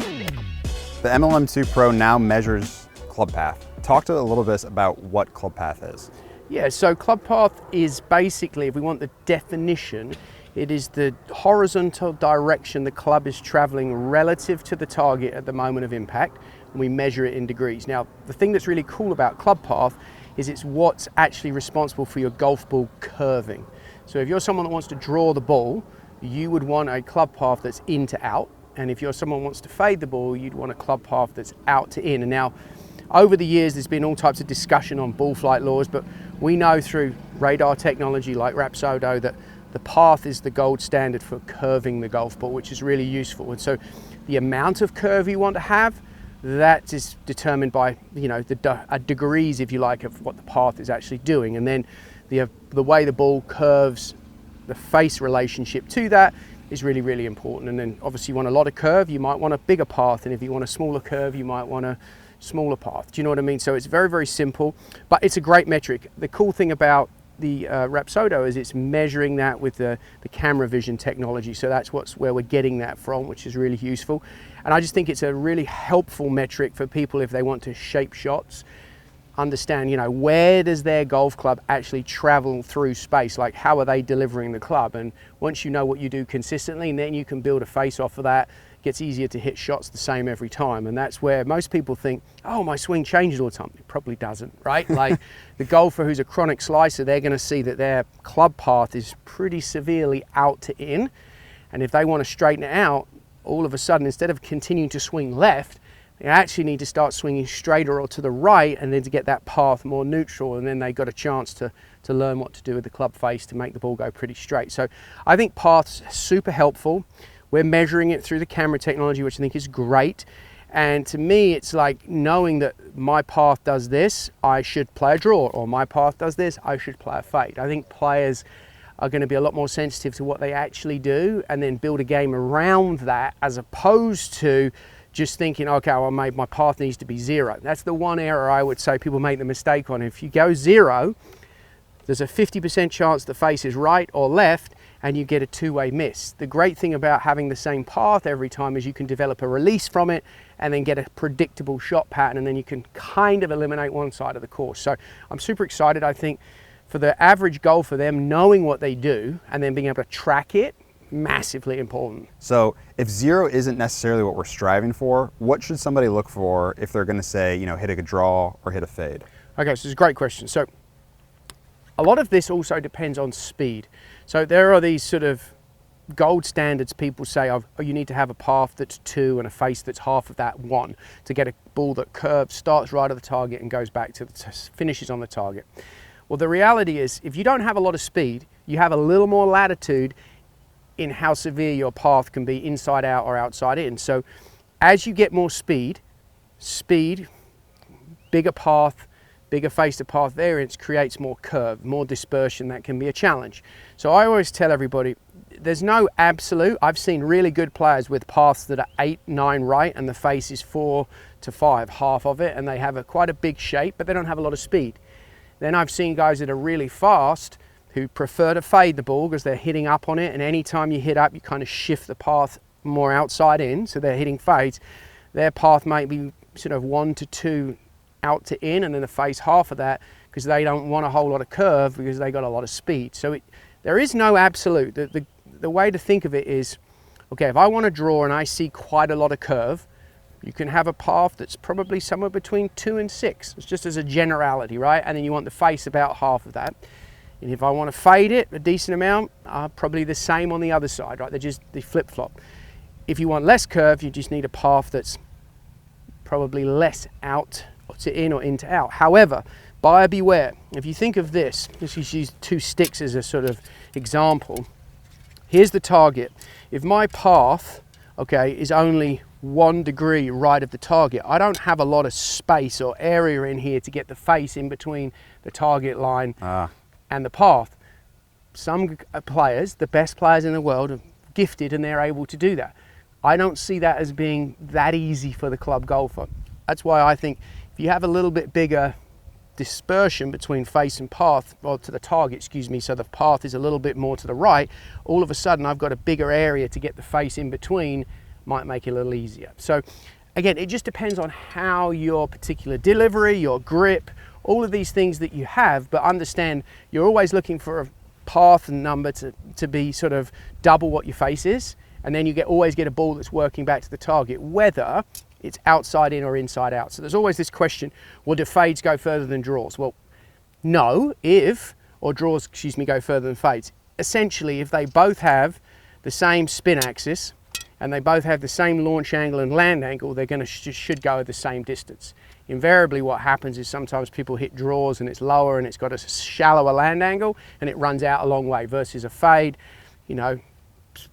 The MLM2PRO now measures club path. Talk to a little bit about what club path is. Yeah, so club path is basically, if we want the definition, it is the horizontal direction the club is traveling relative to the target at the moment of impact, and we measure it in degrees. Now, the thing that's really cool about club path is it's what's actually responsible for your golf ball curving. So if you're someone that wants to draw the ball, you would want a club path that's in to out, and if you're someone who wants to fade the ball, you'd want a club path that's out to in. And now, over the years, there's been all types of discussion on ball flight laws, but we know through radar technology like Rapsodo that the path is the gold standard for curving the golf ball, which is really useful. And so the amount of curve you want to have, that is determined by, the degrees, if you like, of what the path is actually doing. And then the way the ball curves, the face relationship to that is really, really important. And then obviously you want a lot of curve, you might want a bigger path. And if you want a smaller curve, you might want a smaller path. Do you know what I mean? So it's very, very simple, but it's a great metric. The cool thing about the Rapsodo is it's measuring that with the camera vision technology. So that's where we're getting that from, which is really useful. And I just think it's a really helpful metric for people if they want to shape shots, understand, where does their golf club actually travel through space? Like, how are they delivering the club? And once you know what you do consistently, then you can build a face off of that. It gets easier to hit shots the same every time. And that's where most people think, oh, my swing changes all the time. It probably doesn't, right? Like the golfer who's a chronic slicer, they're going to see that their club path is pretty severely out to in. And if they want to straighten it out, all of a sudden, instead of continuing to swing left, they actually need to start swinging straighter or to the right, and then to get that path more neutral, and then they got a chance to learn what to do with the club face to make the ball go pretty straight. So I think path's super helpful. We're measuring it through the camera technology, which I think is great. And to me, it's like knowing that my path does this, I should play a draw, or my path does this, I should play a fade. I think players are going to be a lot more sensitive to what they actually do and then build a game around that, as opposed to just thinking, okay, well, my path needs to be zero. That's the one error I would say people make the mistake on. If you go zero, there's a 50% chance the face is right or left, and you get a two-way miss. The great thing about having the same path every time is you can develop a release from it and then get a predictable shot pattern, and then you can kind of eliminate one side of the course. So I'm super excited. I think for the average golfer, them knowing what they do and then being able to track it, massively important. So if zero isn't necessarily what we're striving for, what should somebody look for if they're going to say, hit a draw or hit a fade? Okay, so it's a great question. So a lot of this also depends on speed. So there are these sort of gold standards. People say, oh, you need to have a path that's 2 and a face that's half of that 1 to get a ball that curves, starts right at the target and goes back to finishes on the target. Well, the reality is, if you don't have a lot of speed, you have a little more latitude in how severe your path can be, inside out or outside in. So as you get more speed, bigger path, bigger face to path variance creates more curve, more dispersion. That can be a challenge. So I always tell everybody, there's no absolute. I've seen really good players with paths that are 8, 9 right and the face is 4 to 5, half of it, and they have quite a big shape, but they don't have a lot of speed. Then I've seen guys that are really fast who prefer to fade the ball because they're hitting up on it, and anytime you hit up, you kind of shift the path more outside in, so they're hitting fades. Their path might be sort of 1 to 2 out to in, and then the face half of that, because they don't want a whole lot of curve because they got a lot of speed. So there is no absolute. The way to think of it is, okay, if I want to draw and I see quite a lot of curve, you can have a path that's probably somewhere between 2 and 6. It's just as a generality, right? And then you want the face about half of that. And if I want to fade it a decent amount, probably the same on the other side, right? They flip-flop. If you want less curve, you just need a path that's probably less out to in or in to out. However, buyer beware. If you think of this, let's just use 2 sticks as a sort of example. Here's the target. If my path, okay, is only 1 degree right of the target, I don't have a lot of space or area in here to get the face in between the target line and the path. Some players, the best players in the world, are gifted and they're able to do that. I don't see that as being that easy for the club golfer. That's why I think if you have a little bit bigger dispersion between face and path, or to the target, excuse me, so the path is a little bit more to the right, all of a sudden I've got a bigger area to get the face in between, might make it a little easier. So again, it just depends on how your particular delivery, your grip, all of these things that you have, but understand you're always looking for a path and number to be sort of double what your face is, and then you always get a ball that's working back to the target, whether it's outside in or inside out. So there's always this question, well, do fades go further than draws? Well, no, or draws, excuse me, go further than fades. Essentially, if they both have the same spin axis and they both have the same launch angle and land angle, they're going to should go the same distance. Invariably what happens is sometimes people hit draws and it's lower and it's got a shallower land angle and it runs out a long way, versus a fade, you know,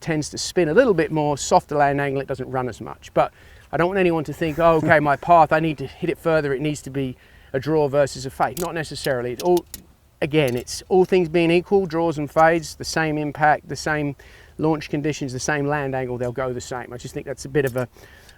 tends to spin a little bit more, softer land angle, it doesn't run as much. But I don't want anyone to think, oh, okay, my path, I need to hit it further, it needs to be a draw versus a fade. Not necessarily. It's all, again, it's all things being equal, draws and fades, the same impact, the same launch conditions, the same land angle, they'll go the same. I just think that's a bit of a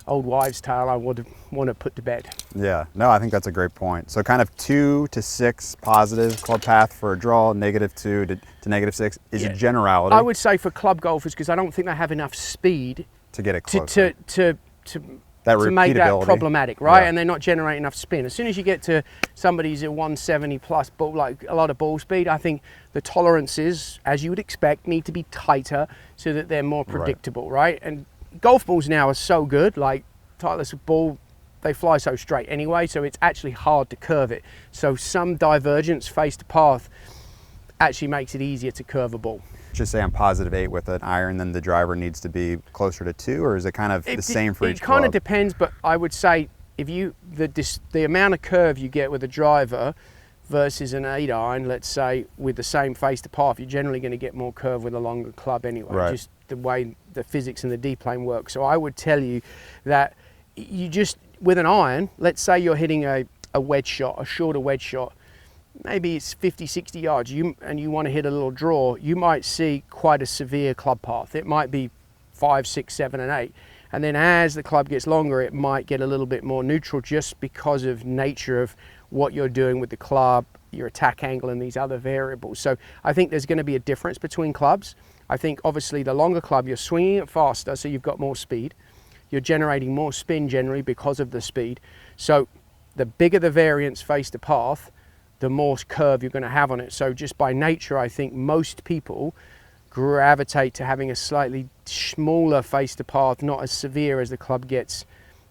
old wives' tale I would want to put to bed. Yeah, no, I think that's a great point. So kind of 2 to 6 positive club path for a draw, -2 to -6 is a generality. I would say for club golfers, because I don't think they have enough speed to get it closer. To make that problematic, right? Yeah. And they're not generating enough spin. As soon as you get to somebody who's at 170 plus, ball, like a lot of ball speed, I think the tolerances, as you would expect, need to be tighter so that they're more predictable, right? And golf balls now are so good, like Titleist ball, they fly so straight anyway, so it's actually hard to curve it. So some divergence face to path actually makes it easier to curve a ball. Just say I'm +8 with an iron, then the driver needs to be closer to 2, or is it kind of the same for each club? It kind of depends, but I would say if you the amount of curve you get with a driver versus an 8 iron, let's say, with the same face to path, you're generally going to get more curve with a longer club anyway, just the way the physics in the D plane work. So I would tell you that you just, with an iron, let's say you're hitting a wedge shot, a shorter wedge shot, maybe it's 50, 60 yards, and you want to hit a little draw, you might see quite a severe club path. It might be 5, 6, 7, and 8. And then as the club gets longer, it might get a little bit more neutral just because of nature of what you're doing with the club, your attack angle, and these other variables. So I think there's going to be a difference between clubs. I think obviously the longer club, you're swinging it faster, so you've got more speed. You're generating more spin generally because of the speed. So the bigger the variance face to path, the more curve you're going to have on it. So just by nature, I think most people gravitate to having a slightly smaller face to path, not as severe as the club gets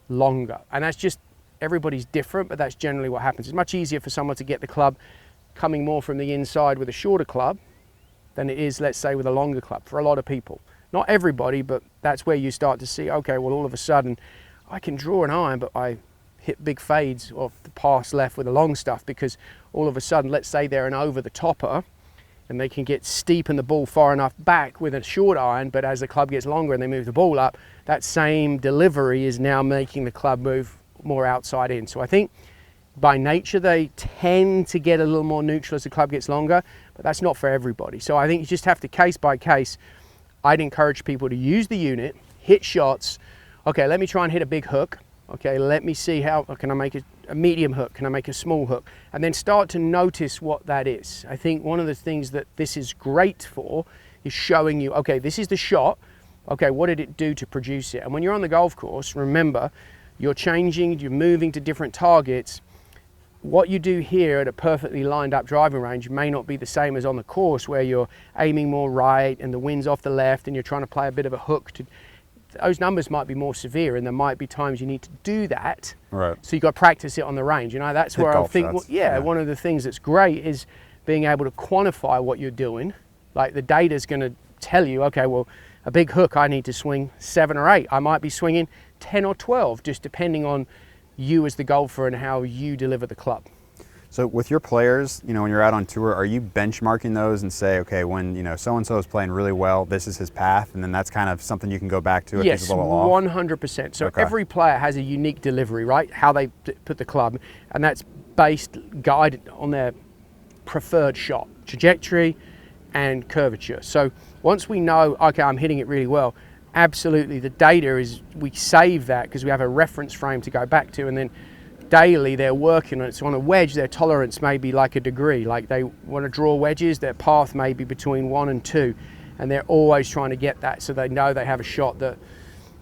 longer. And that's just, everybody's different, but that's generally what happens. It's much easier for someone to get the club coming more from the inside with a shorter club than it is, let's say, with a longer club for a lot of people. Not everybody, but that's where you start to see, okay, well, all of a sudden I can draw an iron, but I hit big fades off the pass left with the long stuff, because all of a sudden, let's say they're an over the topper and they can get steep and the ball far enough back with a short iron, but as the club gets longer and they move the ball up, that same delivery is now making the club move more outside in. So I think by nature they tend to get a little more neutral as the club gets longer, but that's not for everybody. So I think you just have to case by case. I'd encourage people to use the unit, hit shots. Okay, let me try and hit a big hook. Okay, let me see how, can I make a medium hook? Can I make a small hook? And then start to notice what that is. I think one of the things that this is great for is showing you, okay, this is the shot. Okay, what did it do to produce it? And when you're on the golf course, remember, you're changing, you're moving to different targets. What you do here at a perfectly lined up driving range may not be the same as on the course, where you're aiming more right and the wind's off the left and you're trying to play a bit of a hook. Those numbers might be more severe, and there might be times you need to do that. Right. So you've got to practice it on the range. You know, that's where I think, well, yeah, one of the things that's great is being able to quantify what you're doing. Like the data's going to tell you, okay, well, a big hook, I need to swing 7 or 8. I might be swinging 10 or 12, just depending on you as the golfer and how you deliver the club. So with your players, you know, when you're out on tour, are you benchmarking those and say, okay, when, you know, so-and-so is playing really well, this is his path, and then that's kind of something you can go back to if yes, he's a little off? 100%. So every player has a unique delivery, right? How they put the club, and that's based, guided on their preferred shot, trajectory and curvature. So once we know, okay, I'm hitting it really well, absolutely, the data is, we save that because we have a reference frame to go back to, and then daily they're working on it. So on a wedge, their tolerance may be like a degree. Like they want to draw wedges, their path may be between 1 and 2, and they're always trying to get that, so they know they have a shot that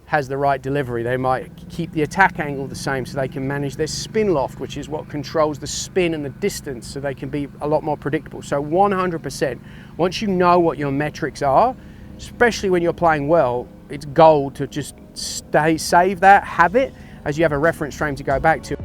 has the right delivery. They might keep the attack angle the same so they can manage their spin loft, which is what controls the spin and the distance, so they can be a lot more predictable. So 100%, once you know what your metrics are, especially when you're playing well, it's gold to just save that, have it, as you have a reference frame to go back to.